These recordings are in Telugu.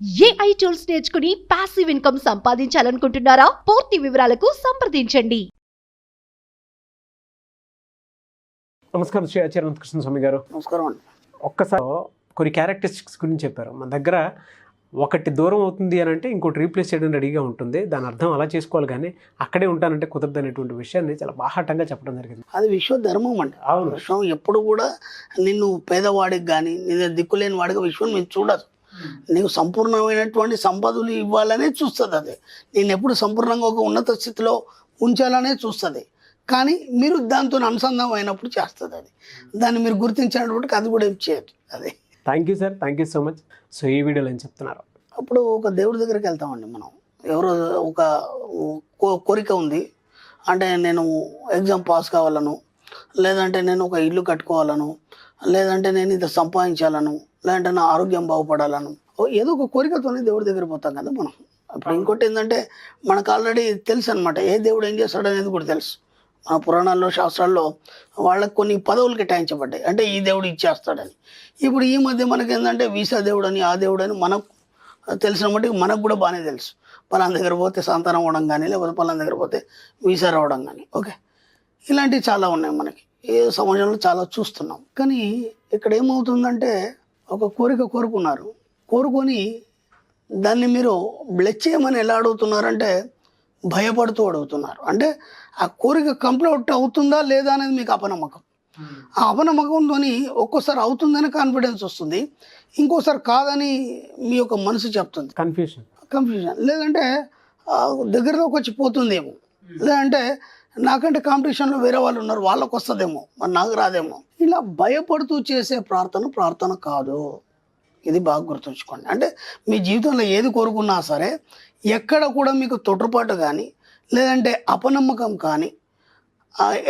ఏఐ టూల్స్ నేర్చుకుని పాసివ్ ఇన్కమ్ సంపాదించాలనుకుంటున్నారా? పూర్తి వివరాలకు సంప్రదించండి. నమస్కారం శ్రీ ఆచార్య కృష్ణ స్వామి గారు. నమస్కారం అండి. ఒక్కసారి కొన్ని క్యారెక్టరిస్టిక్స్ గురించి చెప్పారు. మన దగ్గర ఒకటి దూరం అవుతుంది అని అంటే ఇంకోటి రీప్లేస్ చేయడం రెడీగా ఉంటుంది. దాని అర్థం అలా చేసుకోవాలి, కానీ అక్కడే ఉంటానంటే కుదరదు అనేటువంటి విషయాన్ని చాలా బాహాటంగా చెప్పడం జరిగింది. అది విశ్వ ధర్మం అండి. అవును. విశ్వం ఎప్పుడు కూడా నిన్ను పేదవాడికి కానీ నేను దిక్కులేని వాడికి విశ్వం మీరు చూడదు. నీకు సంపూర్ణమైనటువంటి సంపదలు ఇవ్వాలనే చూస్తుంది. అది నేను ఎప్పుడు సంపూర్ణంగా ఒక ఉన్నత స్థితిలో ఉంచాలనే చూస్తుంది. కానీ మీరు దాంతో అనుసంధానం అయినప్పుడు చేస్తుంది. అది దాన్ని మీరు గుర్తించినప్పటికీ అది కూడా ఏం చేయదు. అదే. Thank you sir, thank you so much. So ఈ వీడియోలో ఏం చెప్తున్నారు? అప్పుడు ఒక దేవుడి దగ్గరికి వెళ్తామండి మనం. ఎవరో ఒక కోరిక ఉంది అంటే నేను ఎగ్జామ్ పాస్ కావాలను, లేదంటే నేను ఒక ఇల్లు కట్టుకోవాలను, లేదంటే నేను ఇంత సంపాదించాలను, లేదంటే నా ఆరోగ్యం బాగుపడాలను, ఏదో ఒక కోరికతోనే దేవుడి దగ్గర పోతాం కదా మనం. అప్పుడు ఇంకోటి ఏంటంటే మనకు ఆల్రెడీ తెలుసు అనమాట ఏ దేవుడు ఏం చేస్తాడు అనేది కూడా తెలుసు. మన పురాణాల్లో శాస్త్రాల్లో వాళ్ళకి కొన్ని పదవులు కేటాయించబడ్డాయి, అంటే ఈ దేవుడు ఇచ్చేస్తాడని. ఇప్పుడు ఈ మధ్య మనకి ఏంటంటే వీసా దేవుడు అని ఆ దేవుడు అని మనకు తెలిసిన మట్టుకు మనకు కూడా బాగానే తెలుసు. పలానా దగ్గర పోతే సంతానం అవ్వడం కానీ, లేకపోతే పలానా దగ్గర పోతే వీసా రావడం కానీ. ఓకే, ఇలాంటివి చాలా ఉన్నాయి మనకి, ఏ సమాజంలో చాలా చూస్తున్నాం. కానీ ఇక్కడ ఏమవుతుందంటే ఒక కోరిక కోరుకొని దాన్ని మీరు బ్లెస్ చేయమని ఎలా అడుగుతున్నారంటే భయపడుతూ అడుగుతున్నారు. అంటే ఆ కోరిక కంప్లీట్ అవుతుందా లేదా అనేది మీకు అపనమ్మకం. ఆ అపనమ్మకంతో ఒక్కోసారి అవుతుందని కాన్ఫిడెన్స్ వస్తుంది, ఇంకోసారి కాదని మీ యొక్క మనసు చెప్తుంది. కన్ఫ్యూజన్ లేదంటే దగ్గరలోకి వచ్చి పోతుందేమో, లేదంటే నాకంటే కాంపిటీషన్లో వేరే వాళ్ళు ఉన్నారు వాళ్ళకు వస్తుందేమో, మరి నాకు రాదేమో. ఇలా భయపడుతూ చేసే ప్రార్థన కాదు. ఇది బాగా గుర్తుంచుకోండి. అంటే మీ జీవితంలో ఏది కోరుకున్నా సరే ఎక్కడ కూడా మీకు తొట్టుపాటు కానీ, లేదంటే అపనమ్మకం కానీ,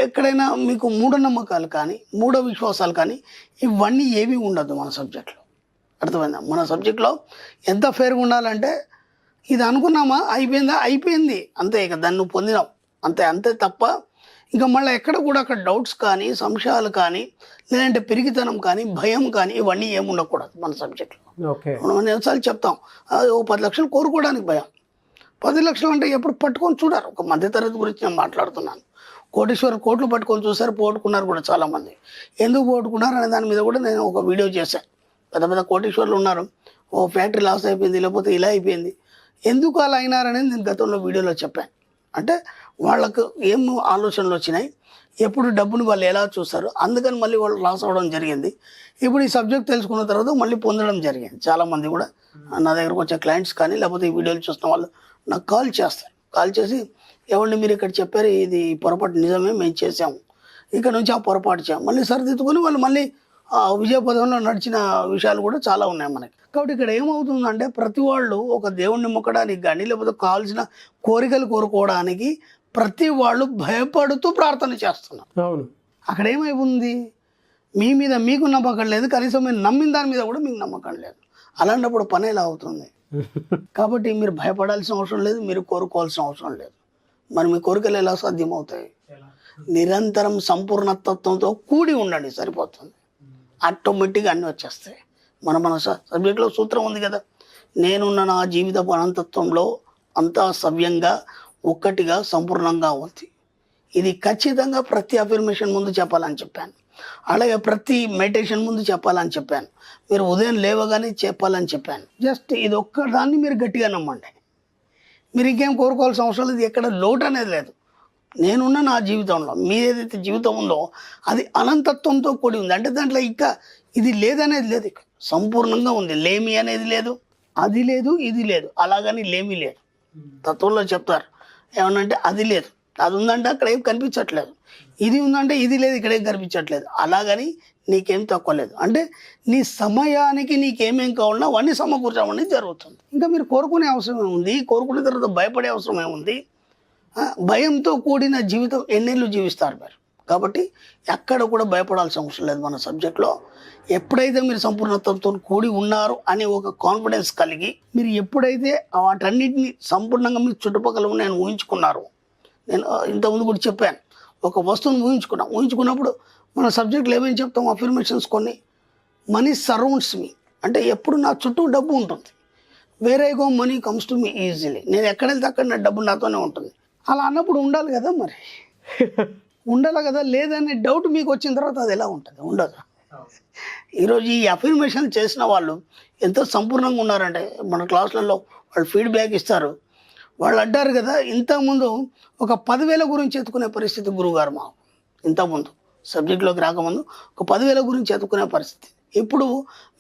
ఎక్కడైనా మీకు మూఢనమ్మకాలు కానీ, మూఢ విశ్వాసాలు కానీ ఇవన్నీ ఏవి ఉండదు మన సబ్జెక్ట్లో. అర్థమైందా? మన సబ్జెక్ట్లో ఎంత ఫేర్గా ఉండాలంటే ఇది అనుకున్నామా అయిపోయింది అంతే, ఇక దాన్ని నువ్వు పొందినావు అంతే తప్ప ఇంకా మళ్ళీ ఎక్కడ కూడా అక్కడ డౌట్స్ కానీ, సంశయాలు కానీ, లేదంటే పెరిగితనం కానీ, భయం కానీ ఇవన్నీ ఏమి ఉండకూడదు మన సబ్జెక్ట్లో. మనం ఎన్నిసార్లు చెప్తాం, ఓ 10 లక్షలు కోరుకోవడానికి భయం. 10 లక్షలు అంటే ఎప్పుడు పట్టుకొని చూడారు. ఒక మధ్యతరగతి గురించి నేను మాట్లాడుతున్నాను. కోట్లు పట్టుకొని చూసారు, పోగొట్టుకున్నారు కూడా చాలామంది. ఎందుకు పోగొట్టుకున్నారు అనే దాని మీద కూడా నేను ఒక వీడియో చేశాను. పెద్ద కోటీశ్వరులు ఉన్నారు, ఓ ఫ్యాక్టరీ లాస్ అయిపోయింది, లేకపోతే ఇలా అయిపోయింది, ఎందుకు అలా అయినారనేది నేను గతంలో వీడియోలో చెప్పాను. అంటే వాళ్ళకు ఏం ఆలోచనలు వచ్చినాయి, ఎప్పుడు డబ్బుని వాళ్ళు ఎలా చూస్తారు, అందుకని మళ్ళీ వాళ్ళు లాస్ అవ్వడం జరిగింది. ఇప్పుడు ఈ సబ్జెక్ట్ తెలుసుకున్న తర్వాత మళ్ళీ పొందడం జరిగింది. చాలామంది కూడా నా దగ్గరకు వచ్చే క్లయింట్స్ కానీ, లేకపోతే ఈ వీడియోలు చూస్తున్న వాళ్ళు నాకు కాల్ చేసి ఏమండి మీరు ఇక్కడ చెప్పారు ఇది పొరపాటు, నిజమే మేము చేసాము, ఇక్కడ నుంచి ఆ పొరపాటు చేయం, మళ్ళీ సరిదిద్దుకొని వాళ్ళు మళ్ళీ విజయపదంలో నడిచిన విషయాలు కూడా చాలా ఉన్నాయి మనకి. కాబట్టి ఇక్కడ ఏమవుతుందంటే ప్రతి వాళ్ళు ఒక దేవుణ్ణి మొక్కడానికి కానీ, లేకపోతే కావాల్సిన కోరికలు కోరుకోవడానికి ప్రతి వాళ్ళు భయపడుతూ ప్రార్థన చేస్తున్నారు. అవును. అక్కడ ఏమైపోతుంది, మీ మీద మీకు నమ్మకం లేదు, కనీసం మీరు నమ్మిన దాని మీద కూడా మీకు నమ్మకం లేదు. అలాంటప్పుడు పని ఎలా అవుతుంది? కాబట్టి మీరు భయపడాల్సిన అవసరం లేదు, మీరు కోరుకోవాల్సిన అవసరం లేదు. మరి మీ కోరికలు ఎలా సాధ్యమవుతాయి? నిరంతరం సంపూర్ణతత్వంతో కూడి ఉండండి, సరిపోతుంది. ఆటోమేటిక్గా అన్నీ వచ్చేస్తాయి. మన సబ్జెక్ట్లో సూత్రం ఉంది కదా, నేనున్న నా జీవిత అనంతత్వంలో అంతా సవ్యంగా ఒక్కటిగా సంపూర్ణంగా ఉంది. ఇది ఖచ్చితంగా ప్రతి అఫర్మేషన్ ముందు చెప్పాలని చెప్పాను, అలాగే ప్రతి మెడిటేషన్ ముందు చెప్పాలని చెప్పాను, మీరు ఉదయం లేవగానే చెప్పాలని చెప్పాను. జస్ట్ ఇది ఒక్కదాన్ని మీరు గట్టిగా నమ్మండి, మీరు ఇంకేం కోరుకోవాల్సిన అవసరం లేదు, ఎక్కడ లోటు అనేది లేదు. నేనున్న నా జీవితంలో మీరేదైతే జీవితం ఉందో అది అనంతత్వంతో కూడి ఉంది. అంటే దాంట్లో ఇంకా ఇది లేదనేది లేదు, ఇక సంపూర్ణంగా ఉంది. లేమి అనేది లేదు, అది లేదు, ఇది లేదు, అలాగని లేమి లేదు. తత్వంలో చెప్తారు ఏమనంటే అది లేదు, అది ఉందంటే అక్కడ ఏం కనిపించట్లేదు, ఇది ఉందంటే ఇది లేదు, ఇక్కడ ఏం కనిపించట్లేదు, అలాగని నీకేం తక్కువ లేదు. అంటే నీ సమయానికి నీకేమేం కావాలన్నా అవన్నీ సమకూర్చడం అనేది జరుగుతుంది. ఇంకా మీరు కోరుకునే అవసరం ఏముంది, కోరుకునే తర్వాత భయపడే అవసరం ఏముంది? భయంతో కూడిన జీవితం ఎన్నేళ్ళు జీవిస్తారు మీరు. కాబట్టి ఎక్కడ కూడా భయపడాల్సిన అవసరం లేదు మన సబ్జెక్ట్లో. ఎప్పుడైతే మీరు సంపూర్ణతతో కూడి ఉన్నారు అనే ఒక కాన్ఫిడెన్స్ కలిగి మీరు ఎప్పుడైతే వాటన్నిటిని సంపూర్ణంగా మీరు చుట్టుపక్కల ఉన్నాయని ఊహించుకున్నారు. నేను ఇంతకుముందు కూడా చెప్పాను, ఒక వస్తువుని ఊహించుకున్నప్పుడు మన సబ్జెక్టులు ఏమేమి చెప్తాం, అఫర్మేషన్స్ కొన్ని. మనీ సరౌండ్స్ మీ, అంటే ఎప్పుడు నా చుట్టూ డబ్బు ఉంటుంది, where I go money comes to me easily. నేను ఎక్కడ వెళ్తే అక్కడ నా డబ్బు నాతోనే ఉంటుంది. అలా అన్నప్పుడు ఉండాలి కదా, మరి ఉండాలి కదా. లేదనే డౌట్ మీకు వచ్చిన తర్వాత అది ఎలా ఉంటుంది? ఉండదు. ఈరోజు ఈ అఫర్మేషన్ చేసిన వాళ్ళు ఎంతో సంపూర్ణంగా ఉన్నారంటే మన క్లాసులలో వాళ్ళు ఫీడ్బ్యాక్ ఇస్తారు. వాళ్ళు అంటారు కదా, ఇంతకుముందు ఒక 10,000 గురించి ఎత్తుకునే పరిస్థితి గురువుగారు మాకు. ఇంతకుముందు సబ్జెక్ట్లోకి రాకముందు ఒక 10,000 గురించి ఎత్తుకునే పరిస్థితి. ఇప్పుడు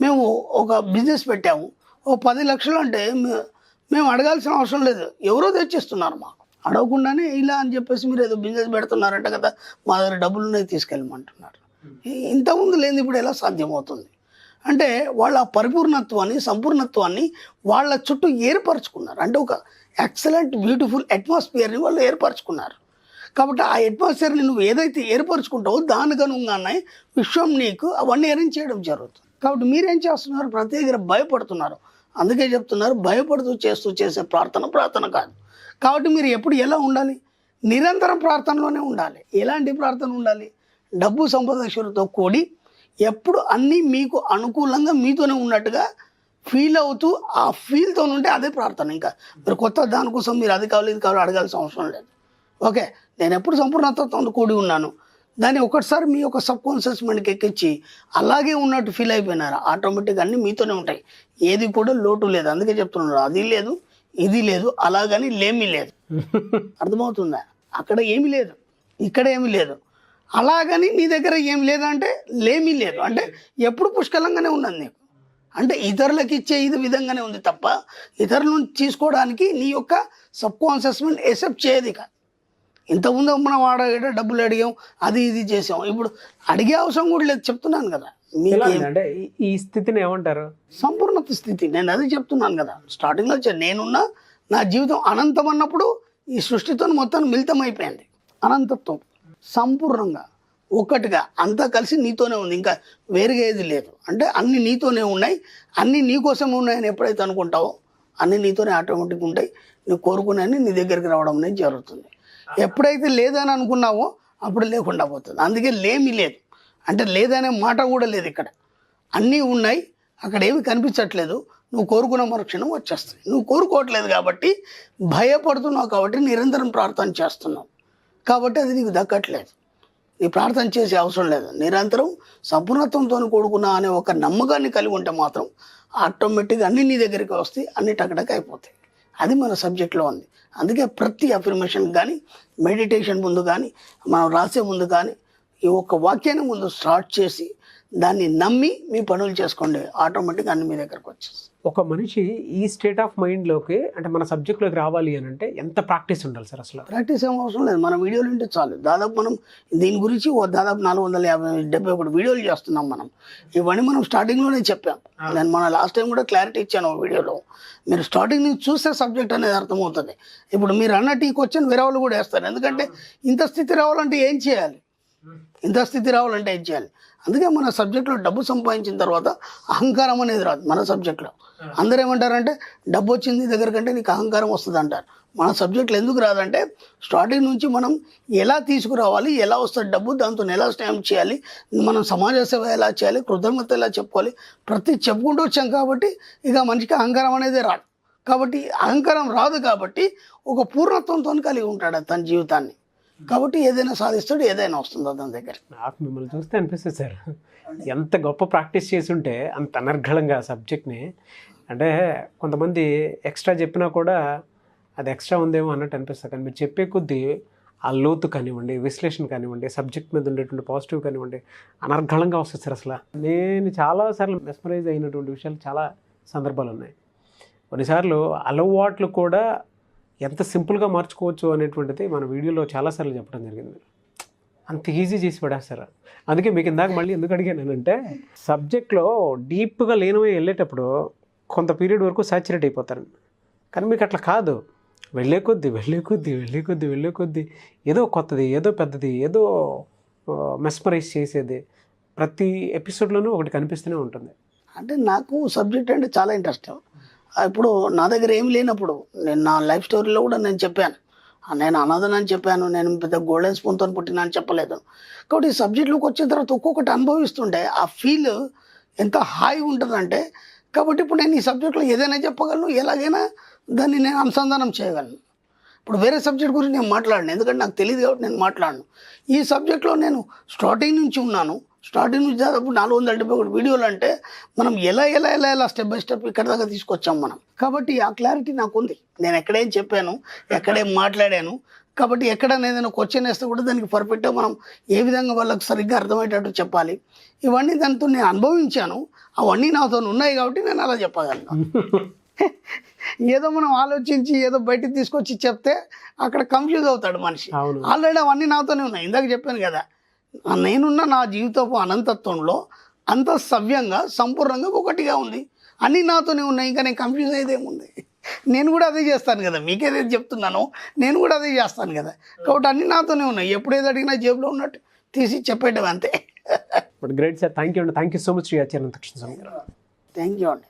మేము ఒక బిజినెస్ పెట్టాము, ఓ 10 లక్షలు అంటే మేము అడగాల్సిన అవసరం లేదు, ఎవరో తెచ్చిస్తున్నారు మాకు. అడగకుండానే ఇలా అని చెప్పేసి మీరు ఏదో బిజినెస్ పెడుతున్నారంట కదా, మా దగ్గర డబ్బులు ఉన్నాయి తీసుకెళ్ళమంటున్నారు. ఇంతకుముందు లేని ఇప్పుడు ఎలా సాధ్యమవుతుంది అంటే వాళ్ళ పరిపూర్ణత్వాన్ని, సంపూర్ణత్వాన్ని వాళ్ళ చుట్టూ ఏర్పరచుకున్నారు. అంటే ఒక ఎక్సలెంట్ బ్యూటిఫుల్ అట్మాస్ఫియర్ని వాళ్ళు ఏర్పరచుకున్నారు. కాబట్టి ఆ అట్మాస్ఫియర్ని నువ్వు ఏదైతే ఏర్పరచుకుంటావో దానికి అనుగుణంగానే విశ్వం నీకు అవన్నీ అరేంజ్ చేయడం జరుగుతుంది. కాబట్టి మీరేం చేస్తున్నారు? ప్రతి దగ్గర భయపడుతున్నారు. అందుకే చెప్తున్నారు, భయపడుతూ చేసే ప్రార్థన కాదు. కాబట్టి మీరు ఎప్పుడు ఎలా ఉండాలి? నిరంతరం ప్రార్థనలోనే ఉండాలి. ఎలాంటి ప్రార్థన ఉండాలి? డబ్బు సంపదతో కూడి ఎప్పుడు అన్నీ మీకు అనుకూలంగా మీతోనే ఉన్నట్టుగా ఫీల్ అవుతూ ఆ ఫీల్తో ఉంటే అదే ప్రార్థన. ఇంకా మీరు కొత్త దానికోసం మీరు అది కావాలి ఇది కావాలి అడగాల్సిన అవసరం లేదు. ఓకే, నేను ఎప్పుడు సంపూర్ణతతో కూడి ఉన్నాను, దాన్ని ఒకటిసారి మీ యొక్క సబ్ కాన్షియస్ మైండ్కి ఎక్కించి అలాగే ఉన్నట్టు ఫీల్ అయిపోయినారు, ఆటోమేటిక్గా అన్నీ మీతోనే ఉంటాయి. ఏది కూడా లోటు లేదు. అందుకే చెప్తున్నారు, అది లేదు ఇది లేదు అలాగని లేమీ లేదు. అర్థమవుతుందా? అక్కడ ఏమీ లేదు, ఇక్కడ ఏమీ లేదు. అలాగని నీ దగ్గర ఏం లేదంటే లేమీ లేదు. అంటే ఎప్పుడు పుష్కలంగానే ఉన్నది నీకు. అంటే ఇతరులకు ఇచ్చే ఇది విధంగానే ఉంది తప్ప ఇతరుల నుంచి తీసుకోవడానికి నీ యొక్క సబ్ కాన్షియస్ మైండ్ ఎక్సెప్ట్ చేయదు. ఇక ఇంతకుముందు మనం డబ్బులు అడిగాం, అది ఇది చేసాం, ఇప్పుడు అడిగే అవసరం కూడా లేదు. చెప్తున్నాను కదా అంటే ఈ స్థితిని ఏమంటారు? సంపూర్ణత స్థితి. నేను అదే చెప్తున్నాను కదా, స్టార్టింగ్లో నేనున్నా నా జీవితం అనంతం అన్నప్పుడు ఈ సృష్టితో మొత్తం మిళితం అయిపోయింది. అనంతత్వం సంపూర్ణంగా ఒక్కటిగా అంతా కలిసి నీతోనే ఉంది, ఇంకా వేరుగా ఏది లేదు. అంటే అన్నీ నీతోనే ఉన్నాయి, అన్నీ నీకోసమే ఉన్నాయని ఎప్పుడైతే అనుకుంటావో అన్నీ నీతోనే ఆటోమేటిక్గా ఉంటాయి. నువ్వు కోరుకునే నీ దగ్గరికి రావడం అనేది జరుగుతుంది. ఎప్పుడైతే లేదని అనుకున్నావో అప్పుడు లేకుండా పోతుంది. అందుకే లేమి లేదు అంటే లేదనే మాట కూడా లేదు. ఇక్కడ అన్నీ ఉన్నాయి, అక్కడ ఏమి కనిపించట్లేదు. నువ్వు కోరుకున్న మరుక్షణం వచ్చేస్తుంది. నువ్వు కోరుకోవట్లేదు కాబట్టి భయపడుతున్నావు, కాబట్టి నిరంతరం ప్రార్థన చేస్తున్నావు, కాబట్టి అది నీకు దక్కట్లేదు. నీ ప్రార్థన చేసే అవసరం లేదు. నిరంతరం సంపూర్ణత్వంతో కూడుకున్నా అనే ఒక నమ్మకాన్ని కలిగి ఉంటే మాత్రం ఆటోమేటిక్గా అన్నీ నీ దగ్గరికి వస్తాయి, అన్ని టకటక అయిపోతాయి. అది మన సబ్జెక్ట్లో ఉంది. అందుకే ప్రతి అఫర్మేషన్ కానీ మెడిటేషన్ ముందు కానీ మనం రాసే ముందు కానీ ఈ ఒక్క వాక్యాన్ని ముందు స్టార్ట్ చేసి దాన్ని నమ్మి మీ పనులు చేసుకోండి, ఆటోమేటిక్గా అన్ని మీ దగ్గరకు వచ్చేసి. ఒక మనిషి ఈ స్టేట్ ఆఫ్ మైండ్లోకి అంటే మన సబ్జెక్ట్లోకి రావాలి అని అంటే ఎంత ప్రాక్టీస్ ఉండాలి సార్? అసలు ప్రాక్టీస్ ఏం అవసరం లేదు. మన వీడియోలు ఉంటే చాలు. దాదాపు మనం దీని గురించి దాదాపు 471 వీడియోలు చేస్తున్నాం మనం. ఇవన్నీ మనం స్టార్టింగ్లోనే చెప్పాం. నేను మన లాస్ట్ టైం కూడా క్లారిటీ ఇచ్చాను వీడియోలో. మీరు స్టార్టింగ్ నుంచి చూస్తే సబ్జెక్ట్ అనేది అర్థమవుతుంది. ఇప్పుడు మీరు అన్నట్టు ఈ క్వశ్చన్ వేరే వాళ్ళు కూడా వేస్తారు. ఎందుకంటే ఇంత స్థితి రావాలంటే ఏం చేయాలి? అందుకే మన సబ్జెక్ట్లో డబ్బు సంపాదించిన తర్వాత అహంకారం అనేది రాదు. మన సబ్జెక్ట్లో అందరూ ఏమంటారంటే డబ్బు వచ్చింది దగ్గర కంటే నీకు అహంకారం వస్తుంది అంటారు. మన సబ్జెక్టులు ఎందుకు రాదంటే స్టార్టింగ్ నుంచి మనం ఎలా తీసుకురావాలి, ఎలా వస్తుంది డబ్బు, దాంతో ఎలా స్టాంప్ చేయాలి, మనం సమాజ సేవ ఎలా చేయాలి, కృతజ్ఞత ఎలా చెప్పుకోవాలి, ప్రతి చెప్పుకుంటూ వచ్చాం. కాబట్టి ఇక మనిషికి అహంకారం అనేది రాదు. కాబట్టి అహంకారం రాదు కాబట్టి ఒక పూర్ణత్వంతో కలిగి ఉంటాడు తన జీవితాన్ని. కాబట్టి ఏదైనా సాధిస్తాడు, ఏదైనా వస్తుందో దాని దగ్గర. నాకు మిమ్మల్ని చూస్తే అనిపిస్తుంది సార్, ఎంత గొప్ప ప్రాక్టీస్ చేసి ఉంటే అంత అనర్గళంగా సబ్జెక్ట్ని. అంటే కొంతమంది ఎక్స్ట్రా చెప్పినా కూడా అది ఎక్స్ట్రా ఉందేమో అన్నట్టు అనిపిస్తుంది. కానీ మీరు చెప్పే కొద్దీ ఆ లోతు కానివ్వండి, విశ్లేషణ కానివ్వండి, సబ్జెక్ట్ మీద ఉండేటువంటి పాజిటివ్ కానివ్వండి అనర్గళంగా వస్తుంది సార్. అసలు నేను చాలాసార్లు మెస్మరైజ్ అయినటువంటి విషయాలు చాలా సందర్భాలు ఉన్నాయి. కొన్నిసార్లు అలవాట్లు కూడా ఎంత సింపుల్గా మార్చుకోవచ్చు అనేటువంటిది మన వీడియోలో చాలాసార్లు చెప్పడం జరిగింది. అంత ఈజీ చేసి పడేస్తారు. అందుకే మీకు ఇందాక మళ్ళీ ఎందుకు అడిగానంటే సబ్జెక్ట్లో డీప్గా లేనివే వెళ్ళేటప్పుడు కొంత పీరియడ్ వరకు సాచురేట్ అయిపోతారు. కానీ మీకు అట్లా కాదు. వెళ్ళే కొద్దీ ఏదో కొత్తది, ఏదో పెద్దది, ఏదో మెస్మరైజ్ చేసేది ప్రతి ఎపిసోడ్లోనూ ఒకటి కనిపిస్తూనే ఉంటుంది. అంటే నాకు సబ్జెక్ట్ అంటే చాలా ఇంట్రెస్ట్. ఇప్పుడు నా దగ్గర ఏం లేనప్పుడు నేను నా లైఫ్ స్టోరీలో కూడా నేను చెప్పాను, నేను అనాథనని చెప్పాను, నేను పెద్ద గోల్డెన్ స్పూన్తో పుట్టినా అని చెప్పలేదు. కాబట్టి ఈ సబ్జెక్ట్లోకి వచ్చిన తర్వాత ఒక్కొక్కటి అనుభవిస్తుంటే ఆ ఫీల్ ఎంత హాయిగా ఉంటుందంటే కాబట్టి ఇప్పుడు నేను ఈ సబ్జెక్ట్లో ఏదైనా చెప్పగలను, ఎలాగైనా దాన్ని నేను అనుసంధానం చేయగలను. ఇప్పుడు వేరే సబ్జెక్ట్ గురించి నేను మాట్లాడను, ఎందుకంటే నాకు తెలియదు కాబట్టి నేను మాట్లాడను. ఈ సబ్జెక్ట్లో నేను స్టార్టింగ్ నుంచి ఉన్నాను. స్టార్టింగ్ నుంచి దాదాపు 471 వీడియోలు అంటే మనం ఎలా స్టెప్ బై స్టెప్ ఇక్కడ దాకా తీసుకొచ్చాం మనం. కాబట్టి ఆ క్లారిటీ నాకు ఉంది. నేను ఎక్కడేం చెప్పాను, ఎక్కడేం మాట్లాడాను. కాబట్టి ఎక్కడైనా ఏదైనా క్వశ్చన్ వేస్తే కూడా దానికి పర్ఫెక్ట్గా మనం ఏ విధంగా వాళ్ళకి సరిగ్గా అర్థమయ్యేటట్టు చెప్పాలి. ఇవన్నీ దాంతో నేను అనుభవించాను. అవన్నీ నాతో ఉన్నాయి కాబట్టి నేను అలా చెప్పగలను. ఏదో మనం ఆలోచించి ఏదో బయటికి తీసుకొచ్చి చెప్తే అక్కడ కన్ఫ్యూజ్ అవుతాడు మనిషి. ఆల్రెడీ అవన్నీ నాతోనే ఉన్నాయి. ఇందాక చెప్పాను కదా, నేనున్న నా జీవితపు అనంతత్వంలో అంత సవ్యంగా సంపూర్ణంగా ఒకటిగా ఉంది. అన్నీ నాతోనే ఉన్నాయి. ఇంకా నేను కన్ఫ్యూజ్ అయ్యేదేముంది? నేను కూడా అదే చేస్తాను కదా, మీకేదైతే చెప్తున్నానో నేను కూడా అదే చేస్తాను కదా. కాబట్టి అన్నీ నాతోనే ఉన్నాయి. ఎప్పుడు ఏది అడిగినా జేబులో ఉన్నట్టు తీసి చెప్పేయడం అంతే. But great sir, thank you అండి. Thank you so much Shri Acharya Anantakrishna Swami garu. Thank you అండి.